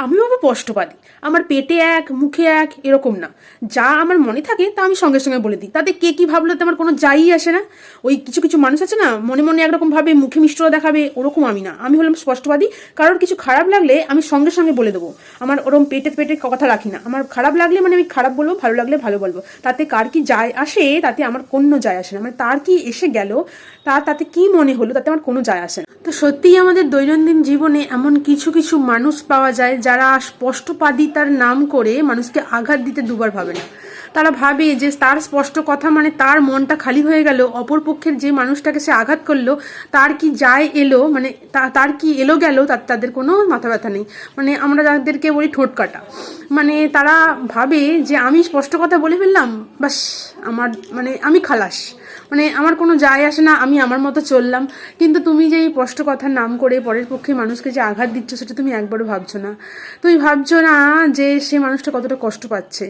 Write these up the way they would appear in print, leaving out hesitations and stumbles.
আমিও আবার স্পষ্টবাদী। আমার পেটে এক মুখে এক এরকম না, যা আমার মনে থাকে তা আমি সঙ্গে সঙ্গে বলে দিই। তাতে কে কি ভাবলো তো আমার কোনো যাই আসে না। ওই কিছু কিছু মানুষ আছে না, মনে মনে একরকম ভাবে মুখে মিষ্টতা দেখাবে, ওরকম আমি না। আমি হলাম স্পষ্টবাদী। কারোর কিছু খারাপ লাগলে আমি সঙ্গে সঙ্গে বলে দেবো। আমার ওরকম পেটে পেটে কথা রাখি না। আমার খারাপ লাগলে মানে আমি খারাপ বলবো, ভালো লাগলে ভালো বলবো। তাতে কার কি যায় আসে, তাতে আমার কোনো যায় আসে না। মানে তার কি এসে গেল, তাতে কি মনে হলো, তাতে আমার কোনো যায় আসে না। তো সত্যিই আমাদের দৈনন্দিন জীবনে এমন কিছু কিছু মানুষ পাওয়া যায় যারা স্পষ্টবাদিতার নাম করে মানুষকে আঘাত দিতে দুবার ভাবে না। তারা ভাবে যে তার স্পষ্ট কথা মানে তার মনটা খালি হয়ে গেল, অপর পক্ষের যে মানুষটাকে সে আঘাত করলো তার কি যায় এলো, মানে তার কি এলো গেল, তাদের কোনো মাথা ব্যথা নেই। মানে আমরা যাদেরকে বলি ঠোঁট কাটা, মানে তারা ভাবে যে আমি স্পষ্ট কথা বলে ফেললাম, বাস আমার মানে আমি খালাস, মানে আমার কোনো যায় আসে না, আমি আমার মতো চললাম। কিন্তু তুমি যে এই স্পষ্ট কথার নাম করে পরের পক্ষে মানুষকে যে আঘাত দিচ্ছ, সেটা তুমি একবারও ভাবছো না। তুমি ভাবছো না যে সে মানুষটা কতটা কষ্ট পাচ্ছে।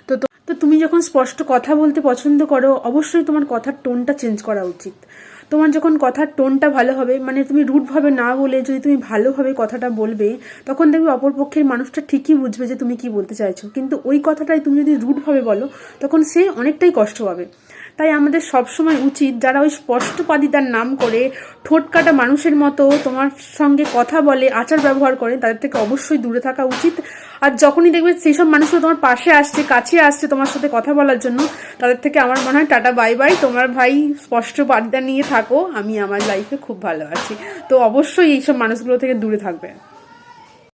তো তো তুমি যখন স্পষ্ট কথা বলতে পছন্দ করো, অবশ্যই তোমার কথার টোনটা চেঞ্জ করা উচিত। তোমার যখন কথার টোনটা ভালো হবে, মানে তুমি রুডভাবে না বলে যদি তুমি ভালোভাবে কথাটা বলবে, তখন দেখবে অপরপক্ষের মানুষটা ঠিকই বুঝবে যে তুমি কি বলতে চাইছো। কিন্তু ওই কথাটাই তুমি যদি রুডভাবে বলো, তখন সে অনেকটাই কষ্ট পাবে। তাই আমাদের সবসময় উচিত, যারা ওই স্পষ্টবাদিতার নাম করে ঠোঁট কাটা মানুষের মতো তোমার সঙ্গে কথা বলে, আচার ব্যবহার করে, তাদের থেকে অবশ্যই দূরে থাকা উচিত। আর যখনই দেখবে সেই সব মানুষগুলো তোমার পাশে আসছে, কাছে আসছে তোমার সাথে কথা বলার জন্য, তাদের থেকে আমার মনে হয় টাটা বাই বাই, তোমার ভাই স্পষ্টবাদিতা নিয়ে থাকো, আমি আমার লাইফে খুব ভালো আছি। তো অবশ্যই এইসব মানুষগুলো থেকে দূরে থাকবে।